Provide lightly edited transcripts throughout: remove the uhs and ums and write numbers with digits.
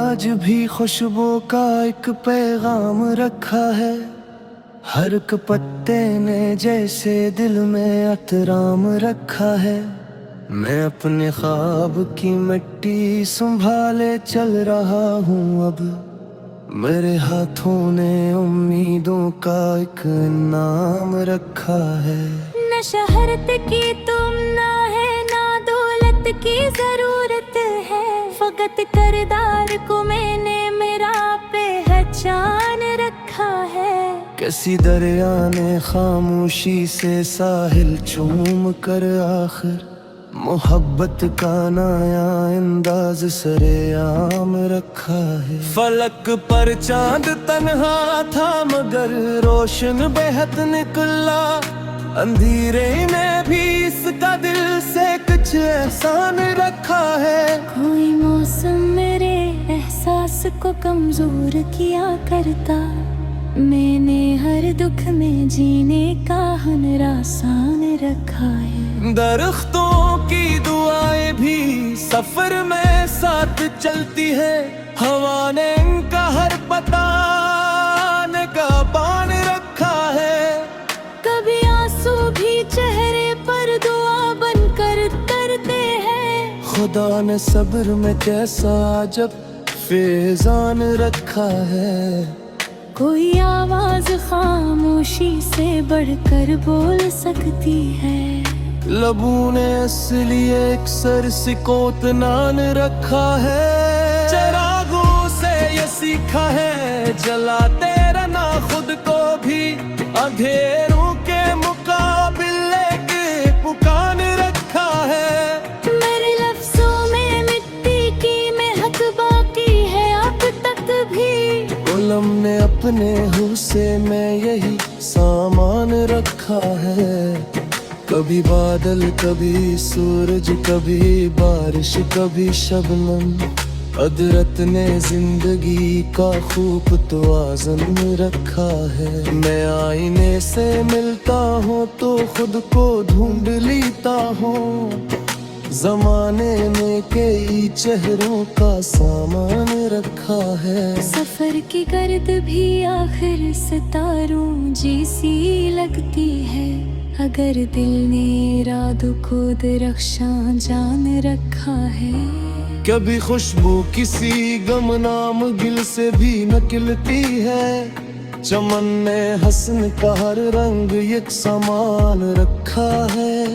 आज भी खुशबू का एक पैगाम रखा है। हर एक पत्ते ने जैसे दिल में एहतराम रखा है। मैं अपने ख्वाब की मिट्टी संभाले चल रहा हूँ अब। मेरे हाथों ने उम्मीदों का एक नाम रखा है। न शहरत की तुम ना है ना दौलत की जरूरत है। फकत करदार को मैंने मेरा पहचान रखा है। किसी दरिया ने खामोशी से साहिल चूम कर आखिर मोहब्बत का नया अंदाज सरेआम रखा है। फलक पर चांद तन्हा था मगर रोशन बेहद निकला। अंधेरे में भी इसका दिल से कुछ एहसान रखा है। कोई मौसम मेरे एहसास को कमजोर किया करता। मैंने हर दुख में जीने का हुनर आसान रखा है। दरख्तों की दुआएं भी सफर में साथ चलती है। हवा ने इनका हर बताने का बान रखा है। कभी आंसू भी चेहरे पर दुआ बनकर तरते हैं। खुदा ने सब्र में कैसा जब फैजान रखा है। कोई आवाज खामोशी से बढ़कर बोल सकती है। लबों ने असली एक सर सिकोत नान रखा है। चिरागों से ये सीखा है जलाते रहना खुद को भी। अंधेरों के मुकाबले के पुकान रखा है। मेरे लफ्जों में मिट्टी की महक बाकी है अब तक भी। कलम ने अपने हुस्से में यही सामान रखा है। कभी बादल कभी सूरज कभी बारिश कभी शबनम। कुदरत ने जिंदगी का खूब तवाज़ुन रखा है। मैं आईने से मिलता हूँ तो खुद को ढूंढ लेता हूँ। जमाने में कई चेहरों का सामान रखा है। सफर की गर्द भी आखिर सितारों जैसी लगती है। अगर दिल ने इरादों को दरख्शां जान रखा है। कभी खुशबू किसी गमनाम गिल से भी निकलती है। चमन ने हसन का हर रंग एक समान रखा है।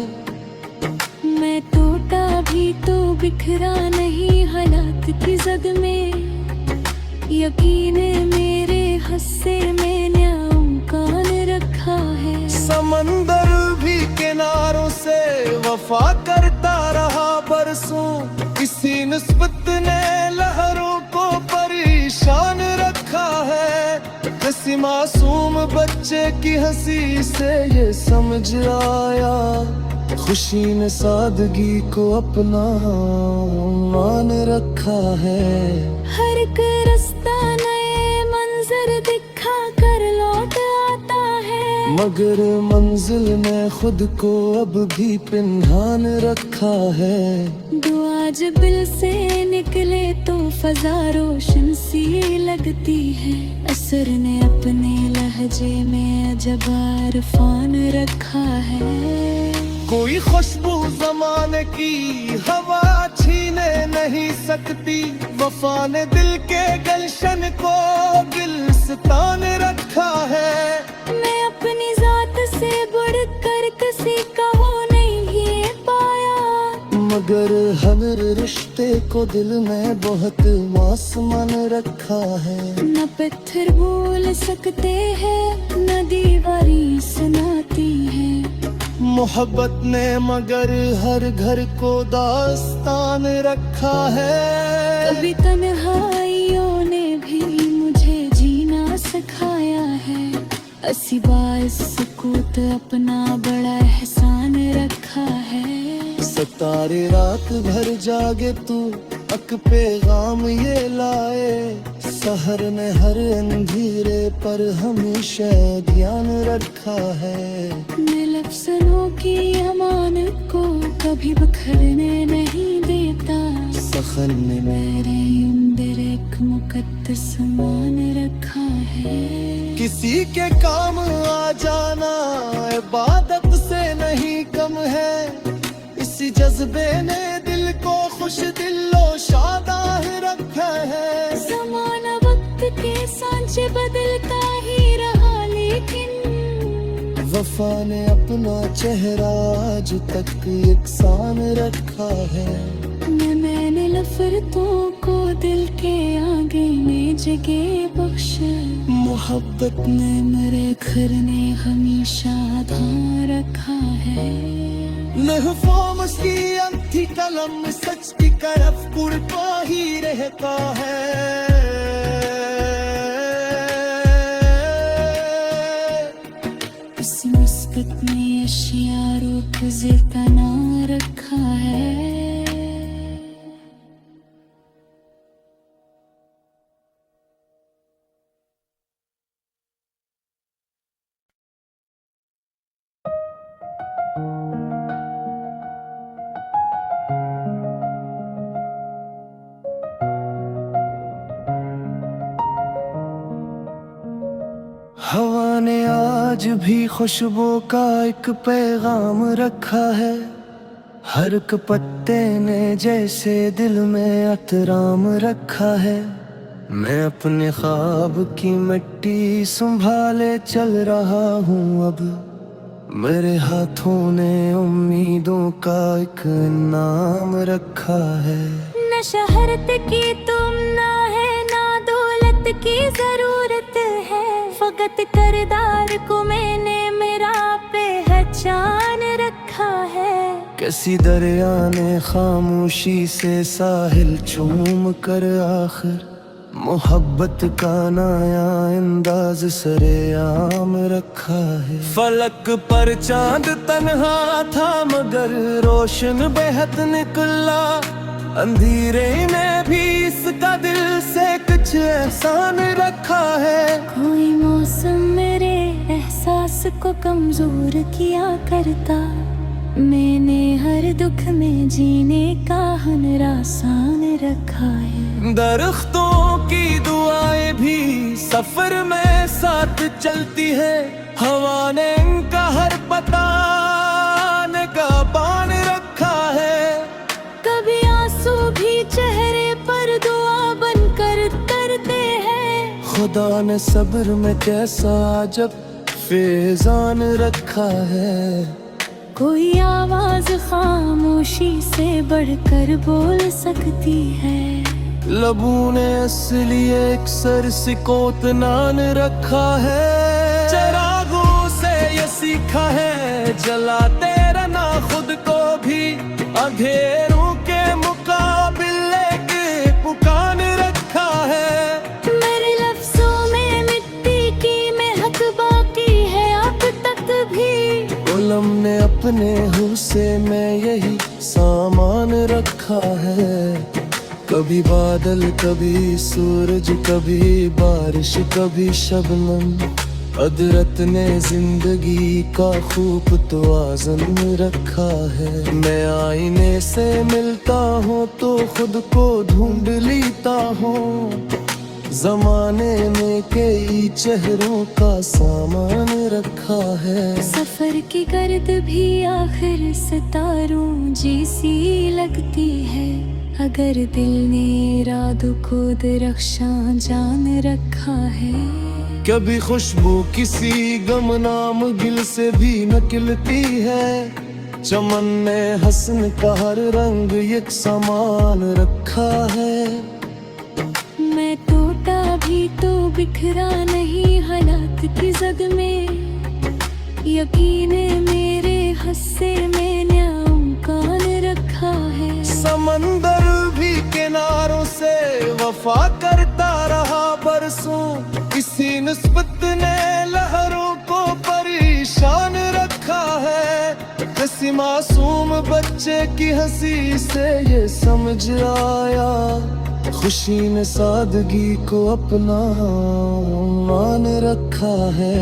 मैं टूटा भी तो बिखरा नहीं हालात की जद में। यकीन मेरे हस्से में न्यामकान रखा है। समंदर भी किनारों से वफा करता रहा बरसों। किसी निस्बत ने लहरों को परेशान रखा है। किसी मासूम बच्चे की हंसी से ये समझ आया। खुशी ने सादगी को अपना मान रखा है। हर एक रास्ता नए मंजर दिखा कर लौट आता है। मगर मंजिल ने खुद को अब भी पिन्हान रखा है। दुआ जब दिल से निकले तो फजा रोशन सी लगती है। असर ने अपने लहजे में अजब इरफान रखा है। कोई खुशबू जमाने की हवा छीने नहीं सकती। वफा ने दिल के गलशन को गुलिस्तान रखा है। मैं अपनी जात से बढ़कर किसी का हो नहीं पाया। मगर हर रिश्ते को दिल में बहुत आसमान रखा है। न पत्थर बोल सकते हैं न दीवारी सुनाती है। मोहब्बत ने मगर हर घर को दास्तान रखा है। कभी तन्हाइयों ने भी मुझे जीना सिखाया है। असी बाइस सुकूत अपना बड़ा एहसान रखा है। सितारे रात भर जागे तू अक पैगाम ये लाए। सहर ने हर अंधेरे पर हमेशा ध्यान रखा है। मैं लफ्ज़ों की अमानत को कभी बिखरने नहीं देता। सखर में मेरे अंदर एक मुकद्दस मान रखा है। किसी के काम आ जाना इबादत से नहीं कम है। इसी जज्बे ने दिल को खुश दिलो शादाह रखा है। ज़माना वक्त के सांचे बदलता ही रहा, लेकिन वफा ने अपना चेहरा आज तक यकसान रखा है। मैंने नफरतों को दिल के आगे में जगह बख्शा। मोहब्बत ने मेरे घर ने हमेशा ध्यान रखा है। महफूज की अंधी कलम सच की तरफ कुर्बा ही रहता है। इस मुस्कत में अशिया रूप तना रखा है। हवा ने आज भी खुशबू का एक पैगाम रखा है। हर एक पत्ते ने जैसे दिल में अतराम रखा है। मैं अपने ख्वाब की मिट्टी संभाले चल रहा हूँ अब। मेरे हाथों ने उम्मीदों का एक नाम रखा है। न शहरत की तुम ना है, ना दौलत की जरूरत है। फकत करदार को मैंने मेरा पहचान रखा है। किसी दरिया ने खामोशी से साहिल चूम कर आखिर मोहब्बत का नया अंदाज सरेआम रखा है। फलक पर चांद तन्हा था मगर रोशन बेहद निकला। अंधेरे में भी इसका दिल से कुछ एहसान रखा है। कोई मौसम मेरे एहसास को कमजोर किया करता। मैंने हर दुख में जीने का हुनर आसान रखा है। दरख्तों की दुआएं भी सफर में साथ चलती है। हवा ने इनका हर बताने का बान रखा है। कभी आंसू भी चेहरे पर दुआ बनकर तरते हैं। खुदा ने सब्र में कैसा जब फैजान रखा है। कोई आवाज खामोशी से बढ़कर बोल सकती है। लबों ने इसलिए एक सर सिकोत नान रखा है। चिरागों से ये सीखा है जलाते रहना खुद को भी। अंधेरों के मुकाबले के पुकान रखा है। मेरे लफ्जों में मिट्टी की महक बाकी है अब तक भी। उलम ने अपने हुस्से में यही सामान रखा है। कभी बादल, कभी सूरज, कभी बारिश, कभी शबनम। अदरत ने जिंदगी का खूब तवाज़ुन रखा है। मैं आईने से मिलता हूँ तो खुद को ढूंढ लेता हूँ। जमाने में कई चेहरों का सामान रखा है। सफर की गर्द भी आखिर सितारों जैसी लगती है। अगर दिल ने इरादों को दरख्शां जान रखा है। कभी खुशबू किसी गमनाम गिल से भी निकलती है। चमन ने हसन का हर रंग एक समान रखा है। मैं टूटा भी तो बिखरा नहीं हालात की जद में। यकीन मेरे हस्से में न्यामकान रखा है। समंदर भी किनारों से वफा करता रहा बरसों। किसी निस्बत ने लहरों को परेशान रखा है। किसी मासूम बच्चे की हंसी से ये समझ आया। खुशी ने सादगी को अपना मान रखा है।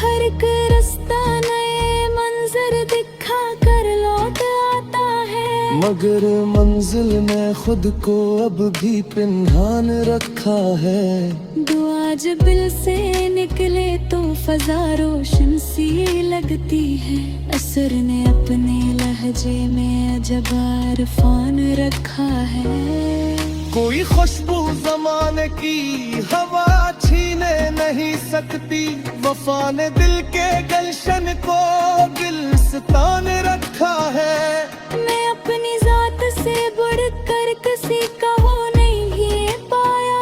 हर एक रास्ता नए मंजर दिखा कर लौट आता है। मगर मंजिल में खुद को अब भी पिन्हान रखा है। दुआ जब दिल से निकले तो फजा रोशन सी लगती है। असर ने अपने लहजे में अजब इरफान रखा है। कोई खुशबू ज़माने की हवा छीने नहीं सकती। वफा ने दिल के गलशन को गुलिस्तान रखा है। मैं अपनी जात से बढ़कर किसी का हो नहीं पाया,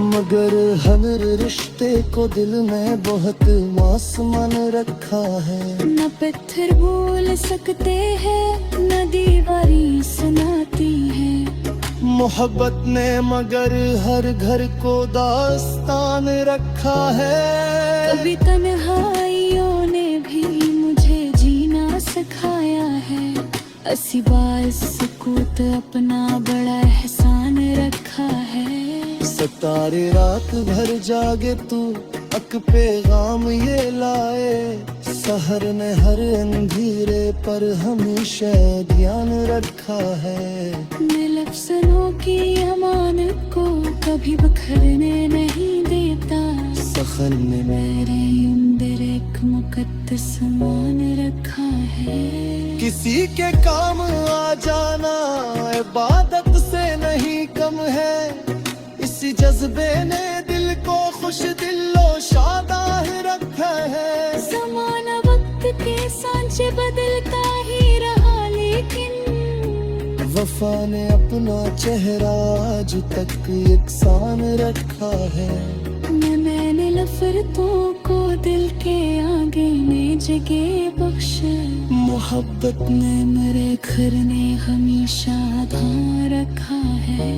मगर हर रिश्ते को दिल में बहुत आसमान रखा है। न पत्थर बोल सकते हैं न दीवारी सुनाती है। मोहब्बत ने मगर हर घर को दास्तान रखा है। कभी तन्हाइयों ने भी मुझे जीना सिखाया है। अस्सी बार सुकूत अपना बड़ा एहसान रखा है। सतारे रात भर जागे तू अक पैगाम ये लाए। सहर ने हर अंधेरे पर हमेशा ध्यान रखा है। मैं लफ्ज़ों की अमानत को कभी बिखरने नहीं देता। सखन ने मेरे अंदर एक मुकद्दस मान रखा है। किसी के काम आ जाना इबादत से नहीं कम है। इसी जज्बे ने दिल को खुश दिलो शादाह रखा है। ज़माना वक्त के सांचे बदलता ही रहा, लेकिन वफा ने अपना चेहरा आज तक यकसान रखा है। मैंने नफरतों को दिल के आगे में जगह बख्शा। मोहब्बत ने मेरे घर ने हमेशा ध्यान रखा है।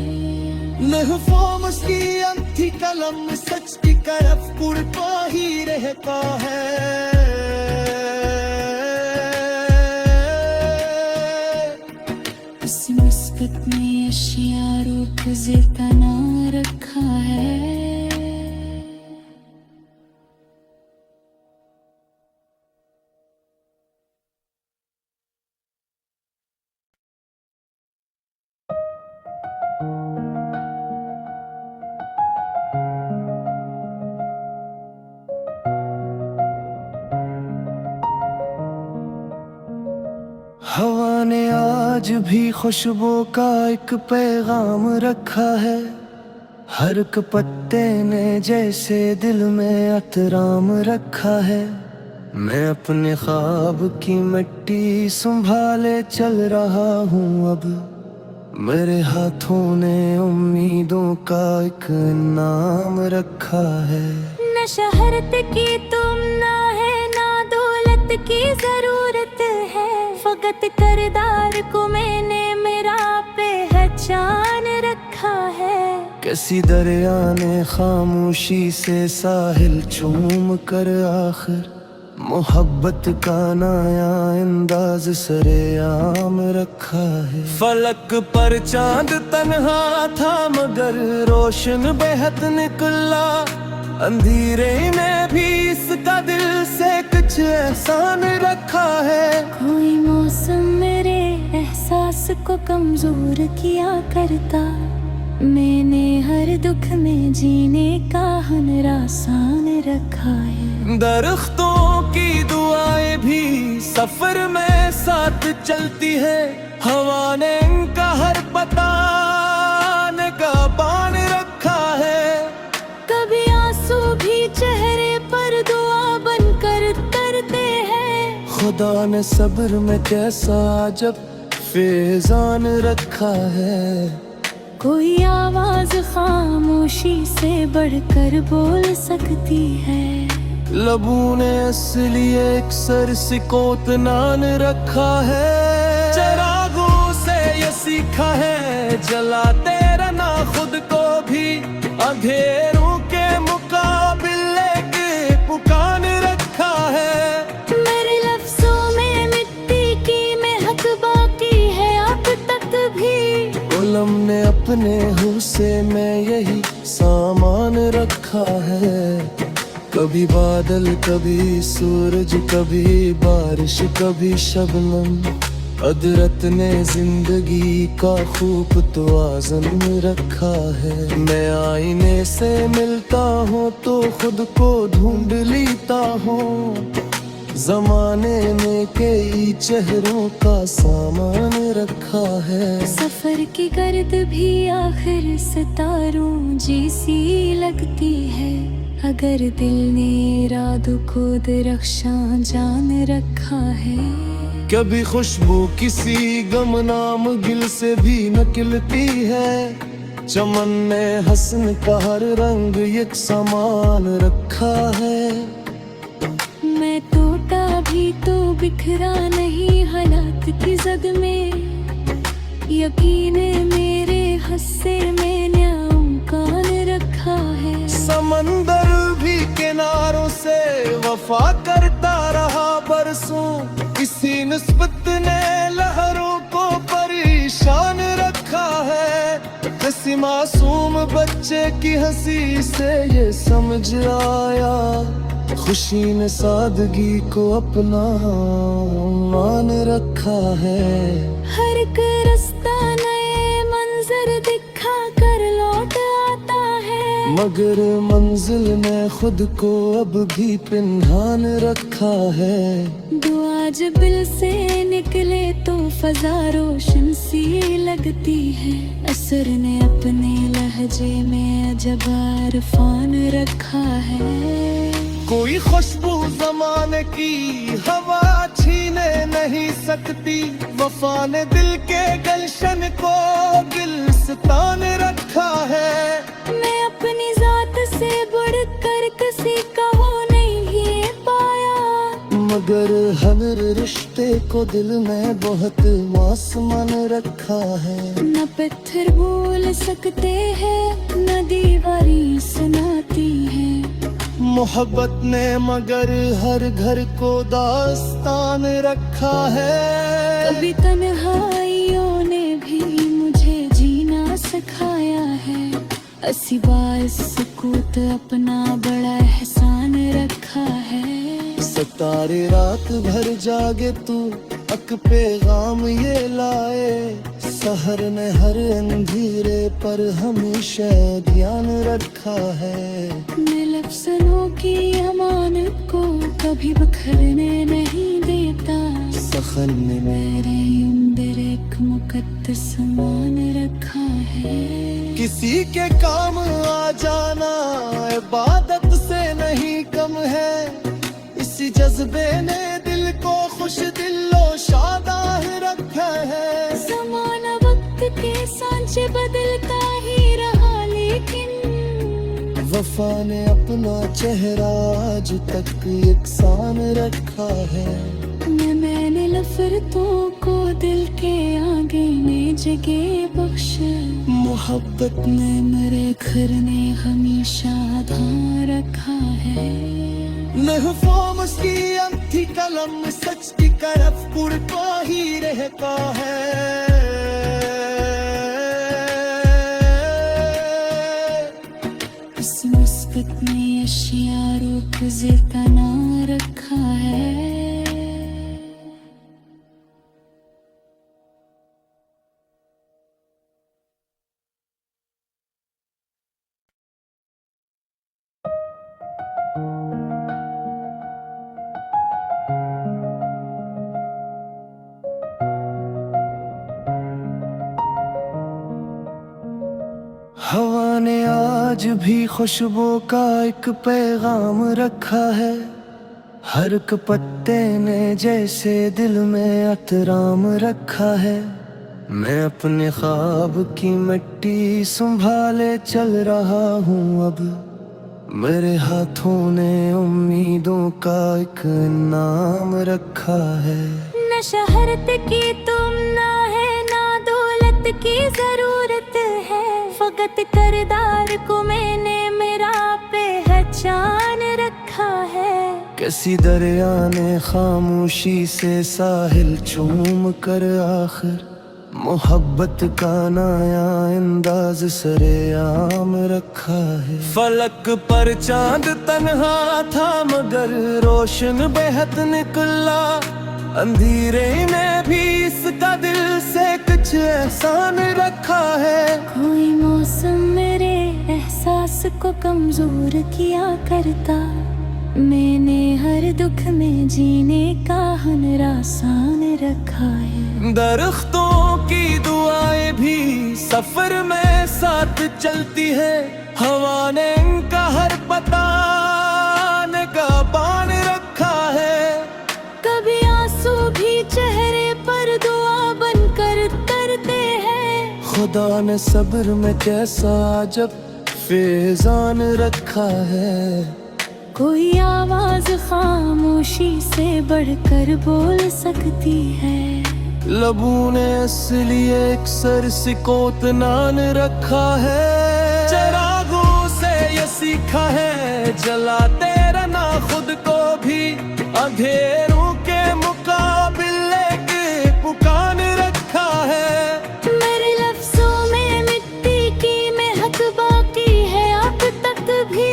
महफूज की अंधी कलम सच की तरफ पुरपा ही रहता है। इस मुस्कत में अशिया रूप तना रखा है। हवा ने आज भी खुशबू का एक पैगाम रखा है। हर एक पत्ते ने जैसे दिल में एहतराम रखा है। मैं अपने ख्वाब की मिट्टी संभाले चल रहा हूँ अब। मेरे हाथों ने उम्मीदों का एक नाम रखा है। न शहरत की तुम ना है ना दौलत की जरूरत है। फकत करदार को मैंने मेरा पहचान रखा है। किसी दरिया ने खामोशी से साहिल चूम कर आखिर मोहब्बत का नया अंदाज सरेआम रखा है। फलक पर चांद तन्हा था मगर रोशन बेहद निकला। अंधेरे में भी इसका दिल से कुछ एहसान रखा है। कोई मौसम मेरे एहसास को कमजोर किया करता। मैंने हर दुख में जीने का हुनर आसान रखा है। दरख्तों की दुआएं भी सफर में साथ चलती है। हवा ने इनका हर बताने का बान रखा है। कभी आंसू भी चेहरे पर दुआ बनकर तरते हैं। खुदा ने सब्र में कैसा जब फैजान रखा है। कोई आवाज खामोशी से बढ़कर बोल सकती है। लबों ने असली एक सर सिकोत नान रखा है। चिरागों से ये सीखा है जलाते रहना खुद को भी। अंधेरों के मुकाबले के पुकान रखा है। मेरे लफ्जों में मिट्टी की महक बाकी है अब तक भी। कलम ने अपने हुस्से में यही सामान रखा है। कभी बादल कभी सूरज कभी बारिश कभी शबनम। अदरत ने जिंदगी का खूब तवाज़ुन रखा है। मैं आईने से मिलता हूँ तो खुद को ढूंढ लेता हूँ। जमाने में कई चेहरों का सामान रखा है। सफर की गर्द भी आखिर सितारों जैसी लगती है। अगर दिल ने इरादों को दरख्शां जान रखा है। कभी खुशबू किसी गमनाम गिल से भी निकलती है। चमन में हसन का हर रंग एक समान रखा है। मैं टूटा भी तो बिखरा नहीं हालात की जद में। यकीन मेरे हस्से में न्यामकान रखा है। समंदर भी किनारों से वफा करता रहा बरसों। इसी निस्बत ने लहरों को परेशान रखा है। किसी मासूम बच्चे की हंसी से ये समझ आया, खुशी ने सादगी को अपना मान रखा है। हर एक रास्ता नए मंजर दिखा कर लौट आता है। मगर मंजिल ने खुद को अब भी पिन्हान रखा है। दुआ जब दिल से निकले तो फजा रोशन सी लगती है। असर ने अपने लहजे में अजब इरफान रखा है। कोई खुशबू ज़माने की हवा छीने नहीं सकती। वफा ने दिल के गलशन को गुलिस्तान रखा है। मैं अपनी जात से बढ़कर किसी का हो नहीं पाया। मगर हर रिश्ते को दिल में बहुत आसमान रखा है। न पत्थर बोल सकते हैं न दीवारी सुनाती है। मोहब्बत ने मगर हर घर को दास्तान रखा है। कभी तन्हाइयों ने भी मुझे जीना सिखाया है। अस्सी बार सुकूत अपना बड़ा एहसान रखा है। सितारे रात भर जागे तू अक पैगाम ये लाए। सहर ने हर अंधेरे पर हमेशा ध्यान रखा है। मैं लफ्ज़ों की अमानत को कभी बखरने नहीं देता। सखन ने मेरे अंदर एक मुकद्दस मान रखा है। किसी के काम आ जाना इबादत से नहीं कम है। इसी जज्बे ने दिल को खुश दिलो शादाह रखा है। ज़माना वक्त के सांचे बदलता ही रहा लेकिन वफा ने अपना चेहरा आज तक यकसान रखा है। मैंने नफरतों को दिल के आगे ने जगह बख्शे। मोहब्बत ने मेरे घर ने हमेशा ध्यान रखा है। महफूज की अंधी कलम सच की तरफ पुरता ही रहता है। इस मुस्बत में अशियारों को ज़ितना रखा है। हवा ने आज भी खुशबू का एक पैगाम रखा है। हर एक पत्ते ने जैसे दिल में अतराम रखा है। मैं अपने ख्वाब की मिट्टी संभाले चल रहा हूँ अब। मेरे हाथों ने उम्मीदों का एक नाम रखा है। न शहरत की तुम ना है ना दौलत की जरूरत है। फकत करदार को मैंने मेरा पहचान रखा है। किसी दरिया ने खामोशी से साहिल चूम कर आखिर मोहब्बत का नया अंदाज सरेआम रखा है। फलक पर चांद तन्हा था मगर रोशन बेहद निकला। अंधेरे में भी इसका दिल से कुछ एहसान रखा है। कोई मौसम मेरे एहसास को कमजोर किया करता, मैंने हर दुख में जीने का हुनर आसान रखा है। दरख्तों की दुआएं भी सफर में साथ चलती है, हवा ने इनका हर पता निगाहबान रखा है। कभी आंसू भी चेहरे पर दुआ बनकर तरते हैं, खुदा ने सब्र में कैसा जब फैजान रखा है। कोई आवाज खामोशी से बढ़कर बोल सकती है, लबों ने इसलिए एक सर सिकोत नान रखा है। चिरागों से ये सीखा है, जलाते रहना खुद को भी, अंधेरों के मुकाबले के पुकान रखा है। मेरे लफ्जों में मिट्टी की महक बाकी है अब तक भी,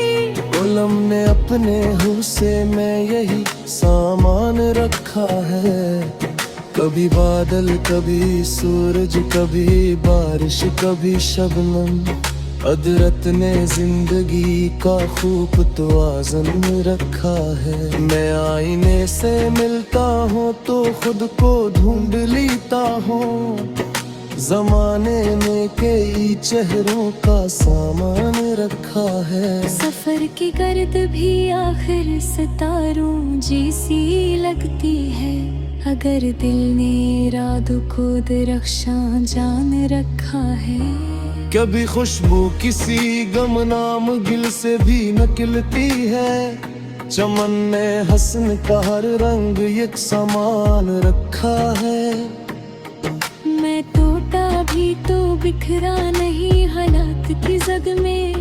उलम ने अपने हुस्से में यही सामान रखा है। कभी बादल, कभी सूरज, कभी बारिश, कभी शबनम, अदरत ने जिंदगी का खूब तवाज़न रखा है। मैं आईने से मिलता हूँ तो खुद को ढूंढ लेता हूँ, जमाने में कई चेहरों का सामान रखा है। सफर की गर्द भी आखिर सितारों जैसी लगती है, अगर दिल ने इरादों को दरख्शां जान रखा है। कभी खुशबू किसी गमनाम गिल से भी निकलती है, चमन ने हसन का हर रंग एक समान रखा है। मैं टूटा भी तो बिखरा नहीं हालात की जद में,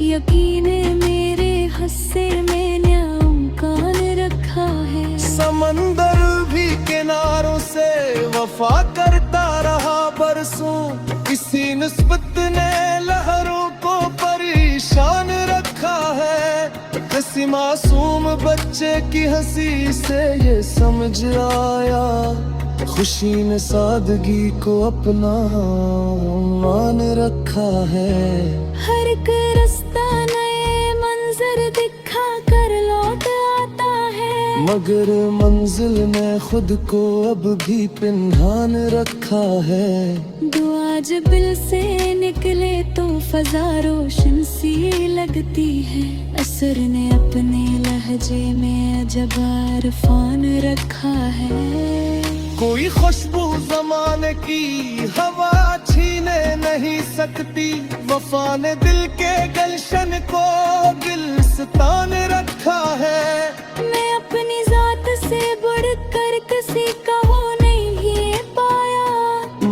यकीन मेरे हस्से में न्यामकान रखा है। समंदर भी किनारों से वफा करता रहा बरसों, किसी निस्बत ने लहरों को परेशान रखा है। किसी मासूम बच्चे की हंसी से ये समझ आया, खुशी ने सादगी को अपना मान रखा है। हर एक रास्ता नए मंजर दिखा कर लौट आता है, मगर मंजिल ने खुद को अब भी पिन्हान रखा है। दुआ जब दिल से निकले तो फजा रोशन सी लगती है, असर ने अपने लहजे में अजब इरफान रखा है। कोई खुशबू जमाने की हवा छीने नहीं सकती, वफा ने दिल के गलशन को गुलिस्तान रखा है। मैं अपनी जात से बढ़कर किसी का हो नहीं पाया,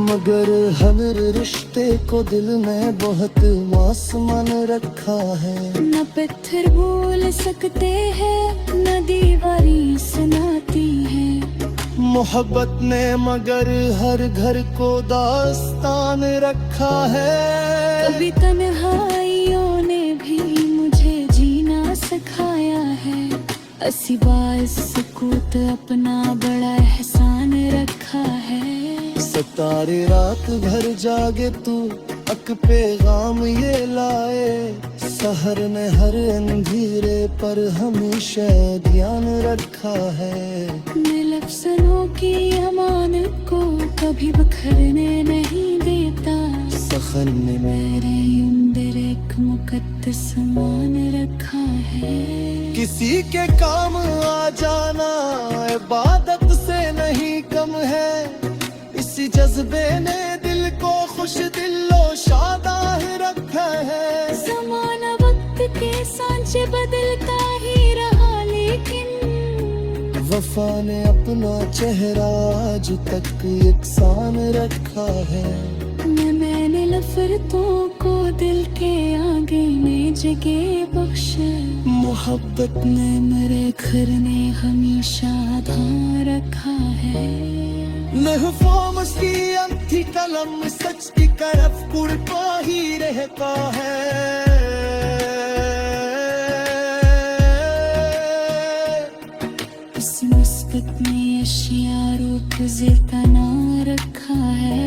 मगर हर रिश्ते को दिल में बहुत आसमान रखा है। न पत्थर बोल सकते हैं न दीवारी सुनाती है, मोहब्बत ने मगर हर घर को दास्तान रखा है। कभी तन्हाइयों ने भी मुझे जीना सिखाया है, असी बास सुकूत अपना बड़ा एहसान रखा है। सितारे रात भर जागे तू अक पैगाम ये लाए, सहर ने हर अंधेरे पर हमेशा ध्यान रखा है। मैं लफ्ज़ों की अमानत को कभी बिखरने नहीं देता, सखन ने मेरे अंदर एक मुकद्दस मान रखा है। किसी के काम आ जाना इबादत से नहीं कम है, इसी जज्बे ने दिल को खुश दिलो शादाह रखा है। ज़माना वक्त के सांचे बदलता ही रहा, लेकिन वफा ने अपना चेहरा आज तक यकसान रखा है। मैंने नफरतों को दिल के आगे में जगह बख्शा, मोहब्बत ने मेरे घर ने हमेशा धार रखा है। महफूम की अंधी कलम सच की तरफ कुर्बा ही रहता है। इस मुस्बत में एक जितना रखा है।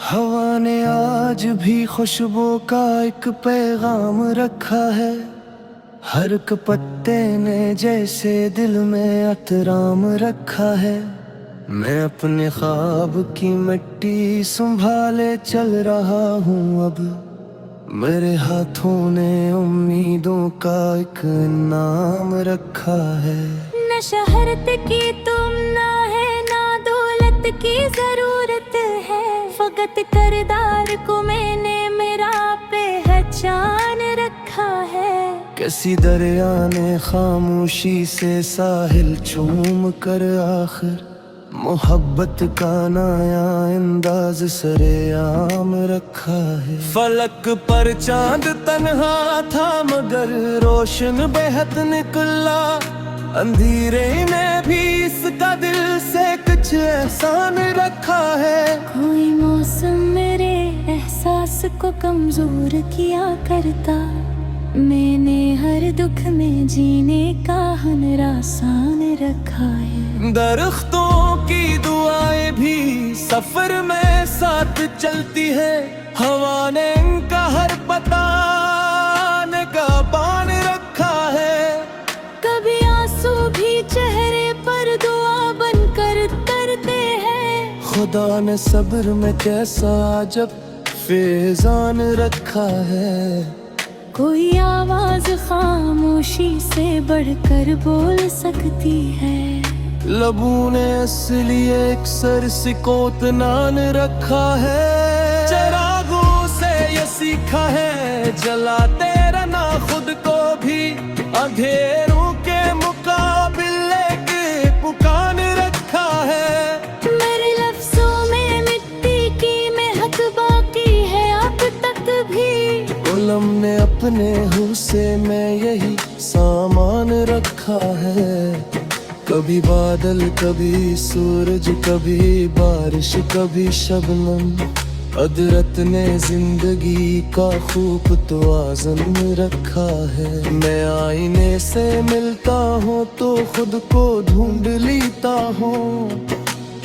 हवा ने आज भी खुशबू का एक पैगाम रखा है। हर एक पत्ते ने जैसे दिल में अतराम रखा है। मैं अपने ख्वाब की मिट्टी संभाले चल रहा हूँ अब। मेरे हाथों ने उम्मीदों का एक नाम रखा है। न शहरत की तुम ना है ना दौलत की जरूरत है, फकत करदार को मैंने मेरा पहचान रखा है। किसी दरिया ने खामोशी से साहिल चूम कर आखिर मोहब्बत का नया अंदाज सरेआम रखा है। फलक पर चांद तन्हा था मगर रोशन बेहद निकला। अंधेरे में भी इसका दिल से कुछ एहसान रखा है। कोई मौसम मेरे एहसास को कमजोर किया करता, मैंने हर दुख में जीने का हुनर आसान रखा है। दरख्तों की दुआएं भी सफर में साथ चलती है। हवा ने इनका हर पता निगाहबान रखा है। कभी आंसू भी चेहरे पर दुआ बनकर तरते हैं। खुदा ने सब्र में कैसा जब फैजान रखा है। कोई आवाज खामोशी से बढ़कर बोल सकती है। लबों ने असली एक सर सिकोत नान रखा है। चिरागों से ये सीखा है जलाते रहना खुद को भी। अंधेरों के मुकाबले के पुकान रखा है। मेरे लफ्जों में मिट्टी की महक बाकी है अब तक भी। उलम ने अपने हुस्से में यही सामान रखा है। कभी बादल कभी सूरज कभी बारिश कभी शबनम। अदरत ने जिंदगी का खूब तवाज़ुन रखा है। मैं आईने से मिलता हूँ तो खुद को ढूंढ लेता हूँ।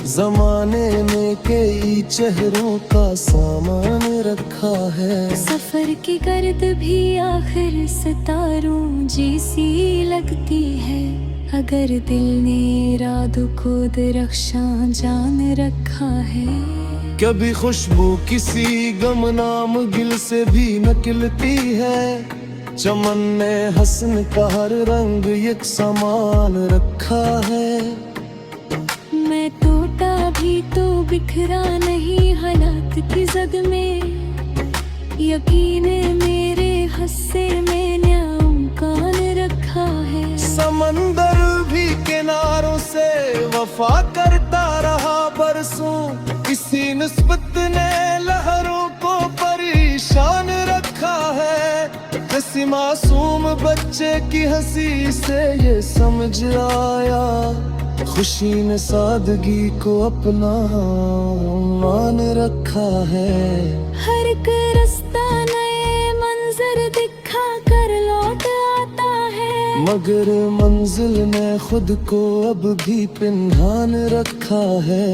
जमाने में कई चेहरों का सामान रखा है। सफर की गर्द भी आखिर सितारों जैसी लगती है। अगर दिल ने इरादों को दरख्शां जान रखा है। कभी खुशबू किसी गमनाम गिल से भी निकलती है। चमन ने हसन का हर रंग एक समान रखा है। मैं टूटा भी तो बिखरा नहीं हालात की जद में। यकीन मेरे हस्से में न्यामकान रखा है। समंदर भी किनारों से वफा करता रहा बरसों। किसी निस्बत ने लहरों को परेशान रखा है। किसी मासूम बच्चे की हंसी से ये समझ आया। खुशी ने सादगी को अपना मान रखा है। हर एक रास्ता नए मंजर दिखा कर लौट आता है। मगर मंजिल ने खुद को अब भी पिन्हान रखा है।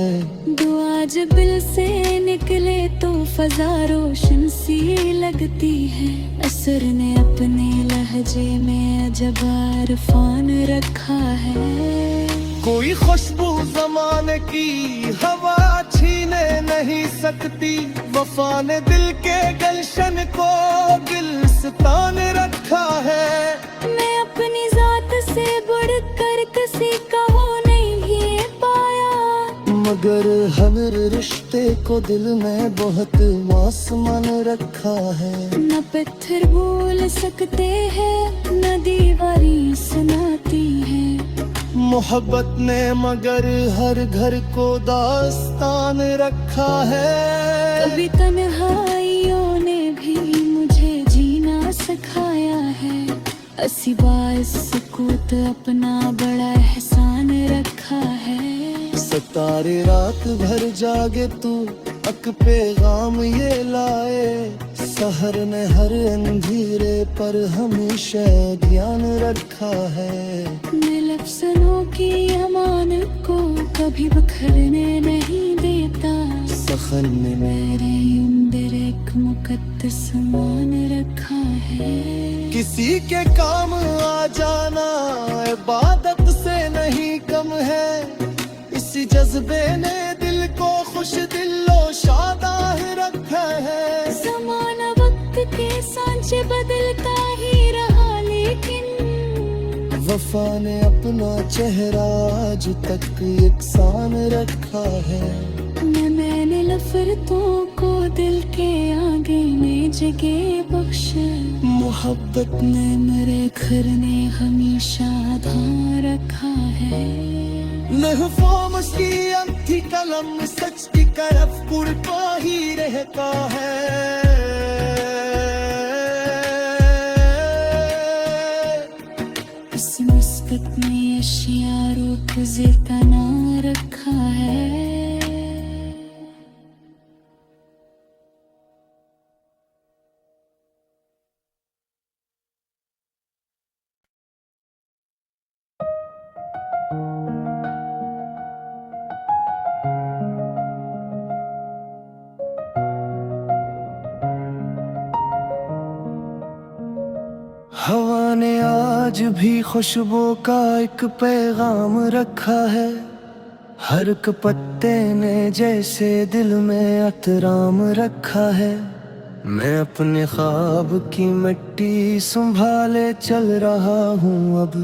दुआ जब दिल से निकले तो फजा रोशन सी लगती है। असर ने अपने लहजे में अजब इरफान रखा है। कोई खुशबू जमाने की हवा छीने नहीं सकती। वफा ने दिल के गलशन को गुलिस्तान रखा है। मैं अपनी जात से बढ़कर किसी का हो नहीं पाया। मगर हर रिश्ते को दिल में बहुत आसमान रखा है। न पत्थर बोल सकते हैं न दीवारी सुनाती है। मोहब्बत ने मगर हर घर को दास्तान रखा है। कभी तन्हाइयों ने भी मुझे जीना सिखाया असी बाइस सुकूत अपना बड़ा एहसान रखा है। सतारे रात भर जागे तू अक पैगाम ये लाए, सहर ने हर अंधेरे पर हमेशा ध्यान रखा है। मैं लफ्ज़ों की अमानत को कभी बिखरने नहीं देता, सखन में मेरे अंदर एक मुकद्दस मान रखा है। किसी के काम आ जाना इबादत से नहीं कम है, इसी जज्बे ने दिल को खुश दिलो शादाह रखा है। ज़माना वक्त के सांचे बदलता ही रहा, लेकिन वफा ने अपना चेहरा आज तक यकसान रखा है। मैंने नफरतों को दिल के आगे में जगह बख्शा, मोहब्बत ने मेरे घर ने हमेशा ध्यान रखा है। महफूज की अंधी कलम सच की तरफ कुर्बा ही रहता है। इस मुस्कत में अशियारों को तना रखा है। हवा ने आज भी खुशबू का एक पैगाम रखा है, हर एक पत्ते ने जैसे दिल में अतराम रखा है। मैं अपने ख्वाब की मिट्टी संभाले चल रहा हूँ अब,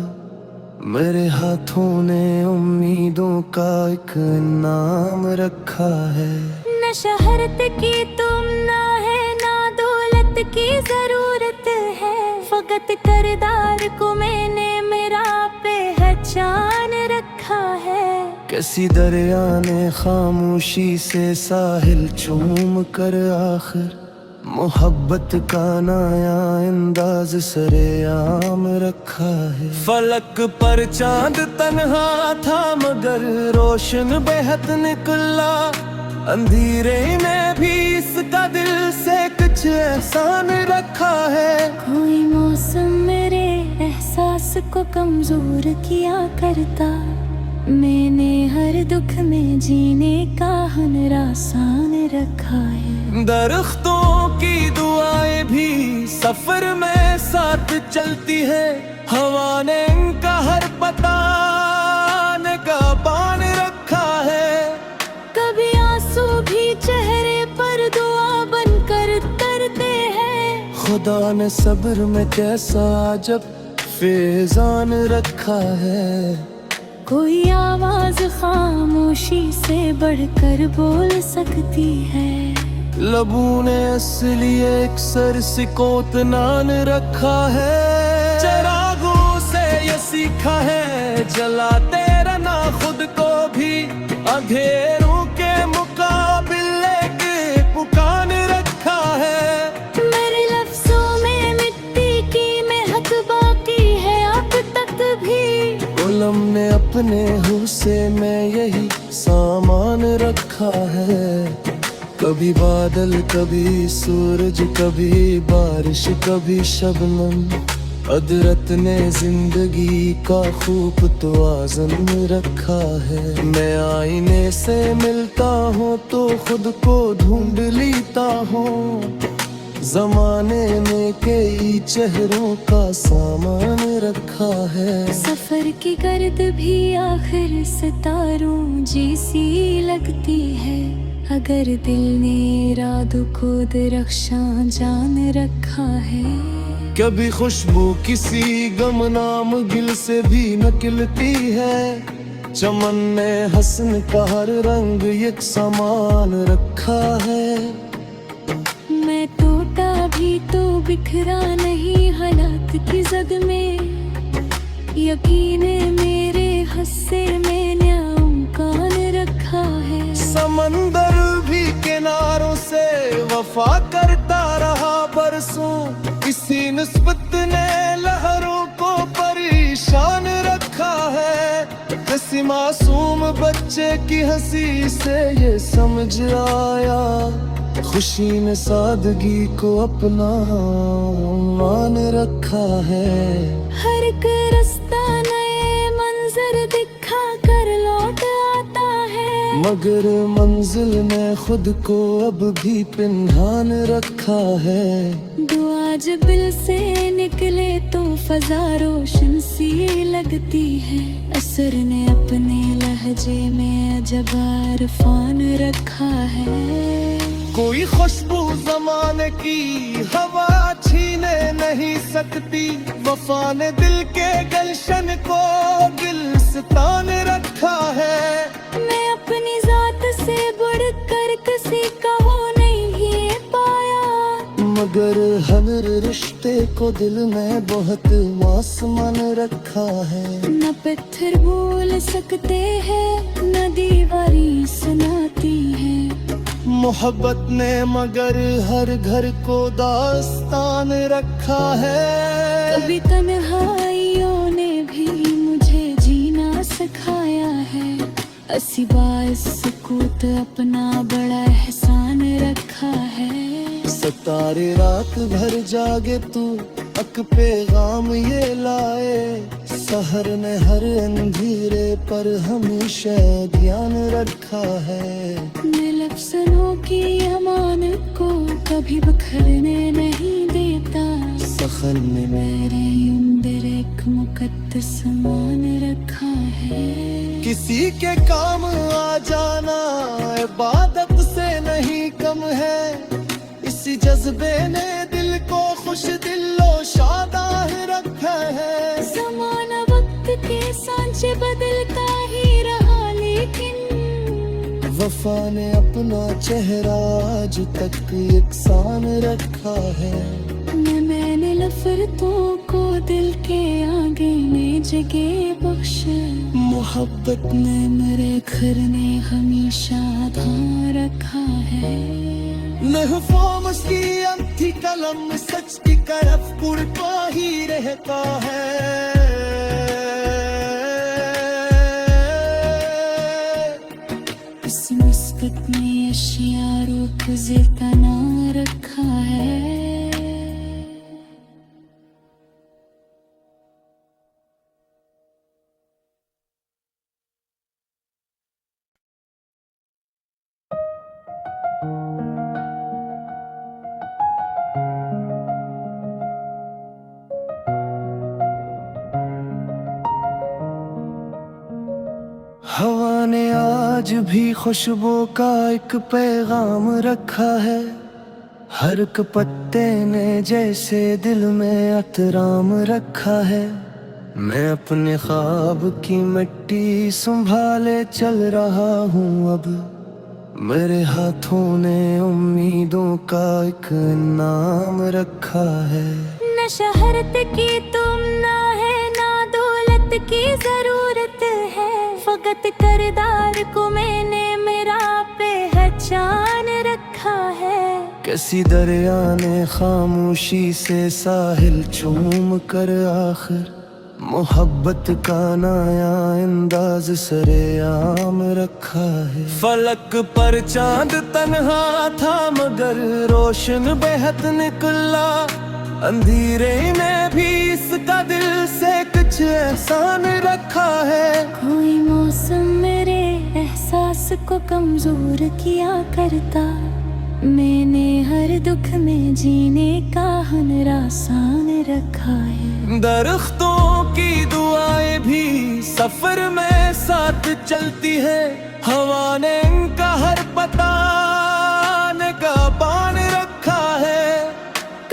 मेरे हाथों ने उम्मीदों का एक नाम रखा है। न शहरत की तुम ना है, ना दौलत की जरूरत है, फकत करदार को मैंने मेरा पहचान रखा है। किसी दरिया ने खामोशी से साहिल चूम कर आखिर मोहब्बत का नया अंदाज सरेआम रखा है। फलक पर चांद तन्हा था मगर रोशन बेहद निकला, अंधेरे में भी इसका दिल से कुछ एहसान रखा है। कोई मौसम मेरे एहसास को कमजोर किया करता, मैंने हर दुख में जीने का हुनर आसान रखा है। दरख्तों की दुआएं भी सफर में साथ चलती है, हवा ने इनका हर बताने का बान रखा है। कभी आंसू भी चेहरे पर दुआ बनकर तरते हैं, खुदा ने सब्र में कैसा अजब फैजान रखा है। कोई आवाज खामोशी से बढ़कर बोल सकती है, लबों ने असली एक सर सिकोत नान रखा है। चिरागों से ये सीखा है जलाते रहना खुद को भी, अंधेरों के मुकाबले के पुकान रखा है। मेरे लफ्जों में मिट्टी की महक बाकी है अब तक भी, कलम ने अपने हुस्से में यही सामान रखा है। कभी बादल कभी सूरज कभी बारिश कभी शबनम, अदरत ने जिंदगी का खूब तवाज़ुन रखा है। मैं आईने से मिलता हूँ तो खुद को ढूंढ लेता हूँ, जमाने में कई चेहरों का सामान रखा है। सफर की गर्द भी आखिर सितारों जैसी लगती है, अगर दिल ने इरादों को दरख्शां जान रखा है। कभी खुशबू किसी गमनाम गिल से भी निकलती है, चमन ने हसन का हर रंग एक समान रखा है। मैं टूटा भी तो बिखरा नहीं हालात की जद में, यकीन मेरे हस्से में न्यामकान रखा है। समंदर भी किनारों से वफा करता रहा बरसों, इसी निस्बत ने लहरों निशान रखा है। किसी मासूम बच्चे की हंसी से ये समझ आया, खुशी ने सादगी को अपना मान रखा है। हर एक रास्ता नए मंजर दिखा कर लौट आता है, मगर मंजिल ने खुद को अब भी पिन्हान रखा है। दुआ जब दिल से निकले तो फजा रोशन सी लगती है। असर ने अपने लहजे में अजब इरफान रखा है। कोई खुशबू ज़माने की हवा छीने नहीं सकती, वफा ने दिल के गलशन को गुलिस्तान रखा है। मैं अपनी जात से बढ़कर किसी का हो नहीं पाया, मगर हर रिश्ते को दिल में बहुत आसमान रखा है। न पत्थर बोल सकते हैं न दीवारी सुनाती है। मोहब्बत ने मगर हर घर को दास्तान रखा है। कभी तन्हाइयों ने भी मुझे जीना सिखाया है। असी बाइस सुकूत अपना बड़ा एहसान रखा है। सितारे रात भर जागे तू अक पैगाम ये लाए, सहर ने हर अंधेरे पर हमेशा ध्यान रखा है। मैं लफ्ज़ों की अमानत को कभी बिखरने नहीं देता, सखर में मेरे अंदर एक मुकद्दस मान रखा है। किसी के काम आ जाना इबादत से नहीं कम है। इसी जज्बे ने दिल को खुश दिलो शादाह रखा है। ज़माना वक्त के सांचे बदलता ही रहा, लेकिन वफा ने अपना चेहरा आज तक यकसान रखा है। मैंने नफरतों को दिल के आगे में जगह बख्शा। मोहब्बत ने मेरे घर ने हमेशा ध्यान रखा है। महफूज की अंधी कलम सच की तरफ पुरपा ही रहता है। इस मुस्कत में अशिया रूप तना रखा है। हवा ने आज भी खुशबू का एक पैगाम रखा है। हर एक पत्ते ने जैसे दिल में अतराम रखा है। मैं अपने ख्वाब की मिट्टी संभाले चल रहा हूँ अब, मेरे हाथों ने उम्मीदों का एक नाम रखा है। न शहरत की तुम ना है ना दौलत की जरूरत है, फकत करदार को मैंने मेरा पहचान रखा है। किसी दरिया ने खामोशी से साहिल चूम कर आखिर मोहब्बत का नया अंदाज सरेआम रखा है। फलक पर चांद तन्हा था मगर रोशन बेहद निकला, अंधेरे में भी इसका दिल से कुछ एहसान रखा है। कोई मौसम मेरे एहसास को कमजोर किया करता, मैंने हर दुख में जीने का हुनर आसान रखा है। दरख्तों की दुआएं भी सफर में साथ चलती है, हवा ने इनका हर बताने का बान रखा है।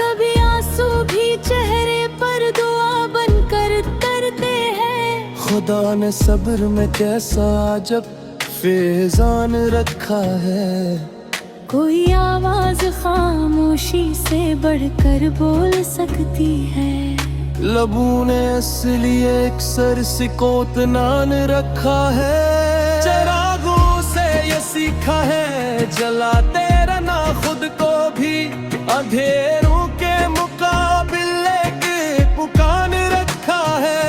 कभी आंसू भी चेहरे पर दुआ बनकर तरते हैं, खुदा ने सब्र में कैसा जब फैजान रखा है। कोई आवाज खामोशी से बढ़कर बोल सकती है, लबों ने इसलिए एक सर सिकोत नान रखा है। चिरागों से ये सीखा है जलाते रहना खुद को भी, अंधेरों के मुकाबले के पुकान रखा है।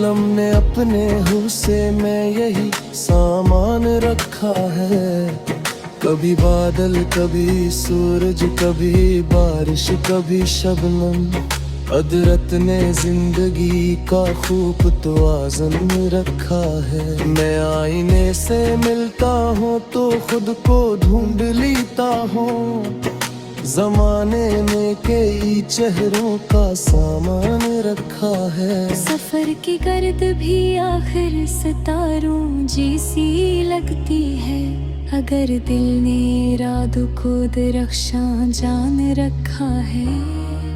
कलम ने अपने हुस्से में यही सामान रखा है। कभी बादल, कभी सूरज, कभी बारिश, कभी शबनम। कुदरत ने जिंदगी का खूब तवाज़ुन रखा है। मैं आईने से मिलता हूँ तो खुद को ढूंढ लेता हूँ। जमाने में कई चेहरों का सामान रखा है। सफर की गर्द भी आखिर सितारों जैसी लगती है। अगर दिल ने इरादों को दरख्शां जान रखा है।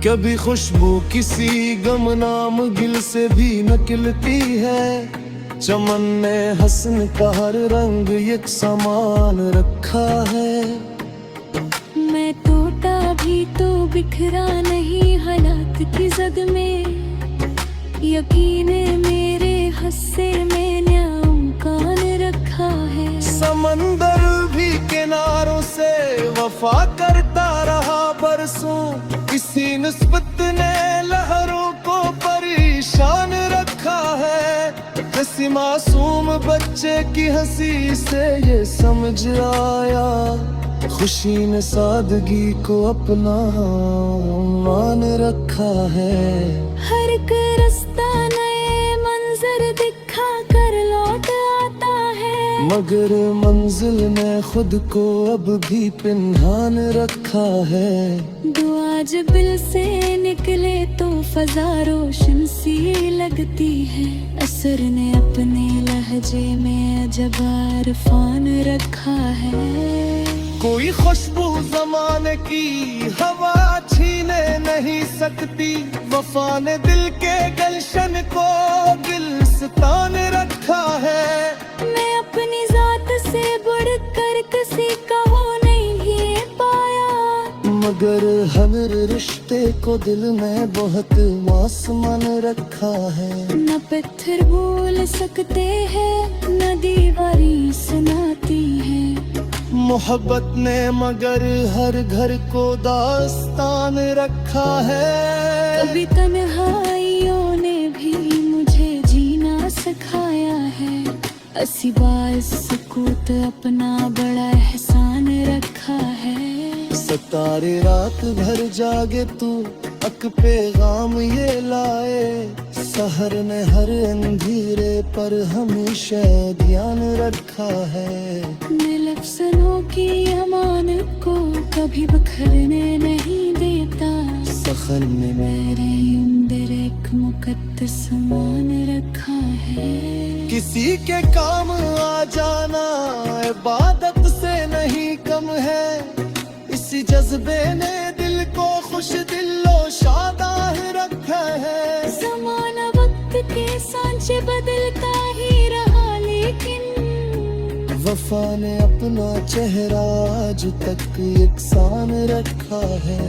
कभी खुशबू किसी गमनाम गिल से भी निकलती है। चमन में हसन का हर रंग एक समान रखा है। मैं टूटा भी तो बिखरा नहीं हालात की जद में। यकीन मेरे हस्से में न्यामकान रखा है। समंदर भी किनारों से वफा करता रहा बरसों। किसी निस्बत ने लहरों को परेशान रखा है। किसी मासूम बच्चे की हंसी से ये समझ आया। खुशी ने सादगी को अपना मान रखा है। हर एक रास्ता नए मंजर दिखा कर लौट आता है। मगर मंजिल ने खुद को अब भी पिन्हान रखा है। दुआ जब दिल से निकले तो फजा रोशन सी लगती है। असर ने अपने लहजे में अजब इरफान रखा है। कोई खुशबू ज़माने की हवा छीने नहीं सकती। वफा ने दिल के गलशन को गुलिस्तान रखा है। मैं अपनी जात से बढ़कर किसी का हो नहीं पाया। मगर हर रिश्ते को दिल में बहुत आसमान रखा है। न पत्थर बोल सकते हैं न दीवारी सुनाती है। मोहब्बत ने मगर हर घर को दास्तान रखा है। कभी तन्हाइयों ने भी मुझे जीना सिखाया है। असीबास सुकूत अपना बड़ा एहसान रखा है। सितारे रात भर जागे तू अक पैगाम ये लाए। सहर ने हर अंधेरे पर हमेशा ध्यान रखा है। लफ्ज़ों की अमानत को कभी बखरने नहीं देता। सखर में मेरे अंदर एक मुकद्दस मान रखा है। किसी के काम आ जाना इबादत से नहीं कम है। इसी जज्बे ने दिल को खुश दिलो शादाह रखा है। ज़माना वक्त के सांचे बदलता ही रहा लेकिन वफा ने अपना चेहरा आज तक यकसान रखा है।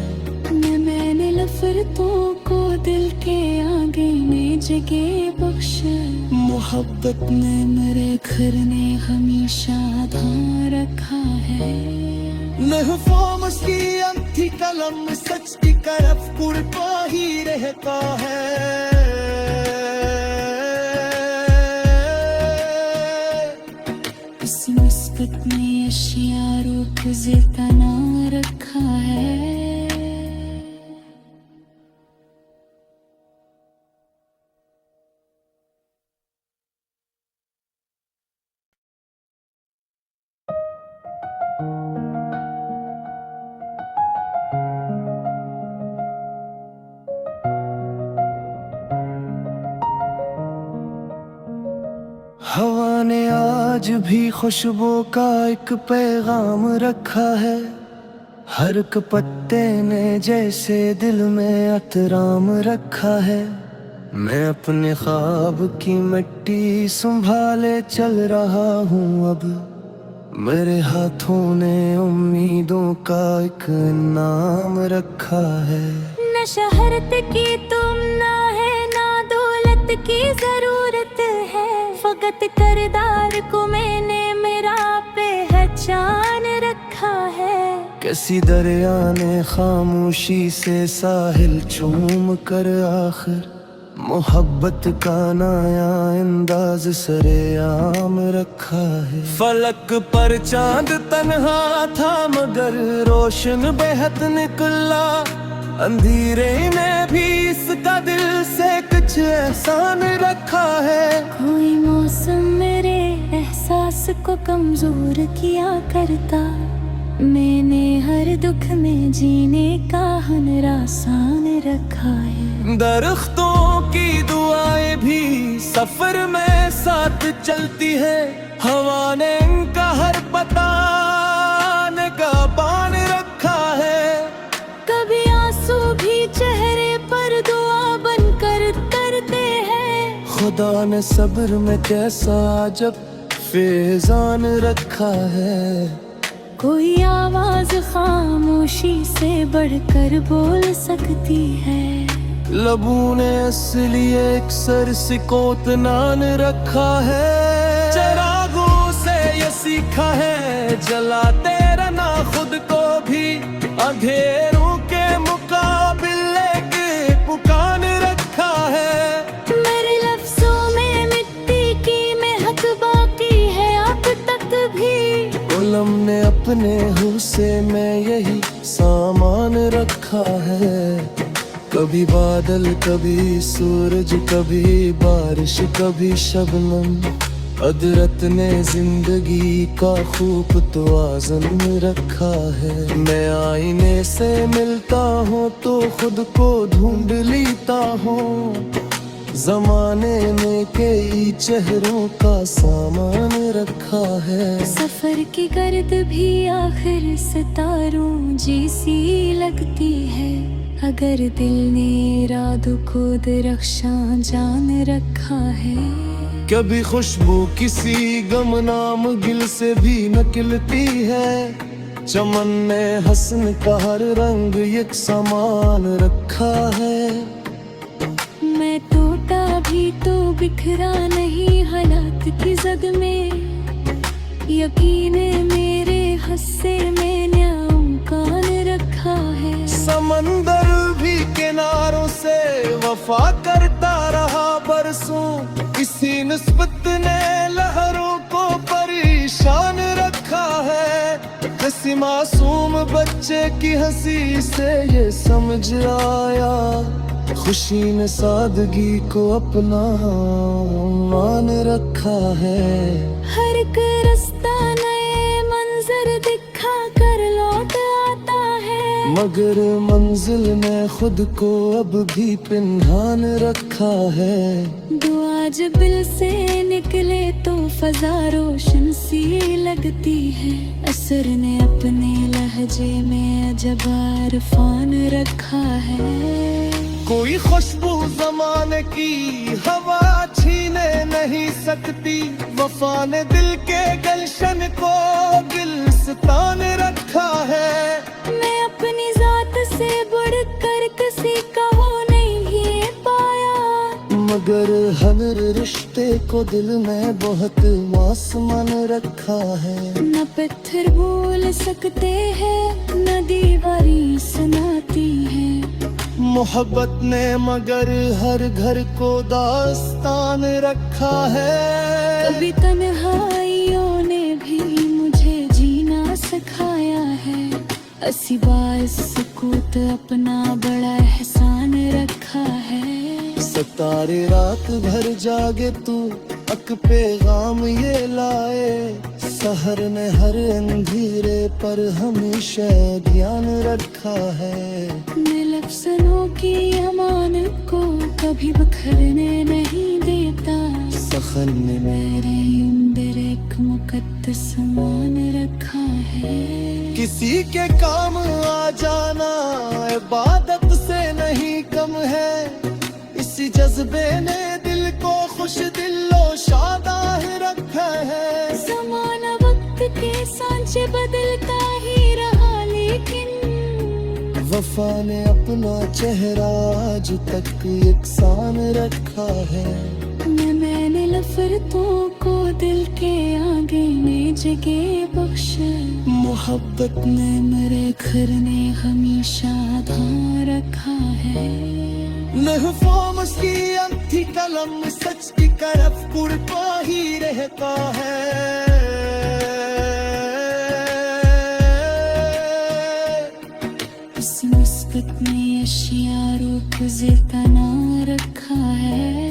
मैंने नफरतों को दिल के आगे में जगह बख्शा। मोहब्बत ने मेरे घर ने हमेशा ध्यान रखा है। महफूज की अंधी कलम सच की तरफ कुर्बा ही रहता है। इस मुस्कत में अशियारों को ज़ितना रखा है। हवा ने आज भी खुशबू का एक पैगाम रखा है। हर एक पत्ते ने जैसे दिल में अतराम रखा है। मैं अपने ख्वाब की मिट्टी संभाले चल रहा हूँ अब। मेरे हाथों ने उम्मीदों का एक नाम रखा है। न शहरत की तुम ना है ना दौलत की जरूरत है। फकत करदार को मैंने मेरा पहचान रखा है। किसी दरिया ने खामोशी से साहिल चूम कर आखिर मोहब्बत का नया अंदाज सरेआम रखा है। फलक पर चांद तन्हा था मगर रोशन बेहद निकला, अंधेरे में भी इसका दिल से कुछ एहसान रखा है। कोई मौसम मेरे एहसास को कमजोर किया करता, मैंने हर दुख में जीने का हुनर आसान रखा है। दरख्तों की दुआएं भी सफर में साथ चलती है, हवा ने इनका हर पता निगाहबान रखा है। कभी आंसू भी चेहरे पर दुआ बनकर तरते हैं, खुदा ने सब्र में कैसा अजब फैजान रखा है। कोई आवाज खामोशी से बढ़कर बोल सकती है, लबों ने असली एक सर सिकोत नान रखा है। चिरागों से ये सीखा है, जलाते रहना खुद को भी, अंधेरों के मुकाबले के पुकान रखा है। मेरे लफ्जों में मिट्टी की महक बाकी है अब तक भी, उलम ने अपने हुस्से में यही सामान रखा है। कभी बादल, कभी सूरज, कभी बारिश, कभी शबनम, अदरत ने जिंदगी का खूब तवाज़ुन रखा है। मैं आईने से मिलता हूँ तो खुद को ढूंढ लेता हूँ, जमाने में कई चेहरों का सामान रखा है। सफर की गर्द भी आखिर सितारों जैसी लगती है, अगर दिल ने इरादों को दरख्शां जान रखा है। कभी खुशबू किसी गमनाम गिल से भी निकलती है, चमन ने हसन का हर रंग एक समान रखा है। मैं टूटा भी तो बिखरा नहीं हालात की जद में, यकीन है मेरे हस्से में न्यामकान रखा है। समंदर भी किनारों से वफा करता रहा बरसों, किसी निस्बत ने लहरों को परेशान रखा है। किसी मासूम बच्चे की हंसी से ये समझ आया, खुशी ने सादगी को अपना मान रखा है। हर एक रास्ता नए मंजर दिखा कर लौट आता है, मगर मंजिल ने खुद को अब भी पिन्हान रखा है। दुआ जब दिल से निकले तो फजा रोशन सी लगती है, असर ने अपने लहजे में अजब इरफान रखा है। कोई खुशबू ज़माने की हवा छीने नहीं सकती, वफा ने दिल के गलशन को गुलिस्तान रखा है। मैं अपनी जात से बढ़कर किसी का हो नहीं पाया, मगर हर रिश्ते को दिल में बहुत आसमान रखा है। न पत्थर बोल सकते हैं न दीवारी सुनाती है, मोहब्बत ने मगर हर घर को दास्तान रखा है। कभी तन्हाइयों ने भी मुझे जीना सिखाया है, असी बास सुकूत अपना बड़ा एहसान रखा है। सितारे रात भर जागे तू अक पैगाम ये लाए, सहर ने हर अंधेरे पर हमेशा ध्यान रखा है। मैं लफ्ज़ों की अमानत को कभी बिखरने नहीं देता, सखन ने मेरे अंदर एक मुकद्दस मान रखा है। किसी के काम आ जाना इबादत से नहीं कम है, इसी जज्बे ने दिल को खुश दिलो शादाह रखा है। ज़माना वक्त के सांचे बदलता ही रहा, लेकिन वफा ने अपना चेहरा आज तक यकसान रखा है। मैंने नफरतों को दिल के आगे में जगे बख्शे। मोहब्बत ने मेरे घर ने हमेशा ध्यान रखा है। महफूम की अंधी कलम सच की तरफ कुर्बा ही रहता है। इस मुस्कत में अशिया रूप तना रखा है।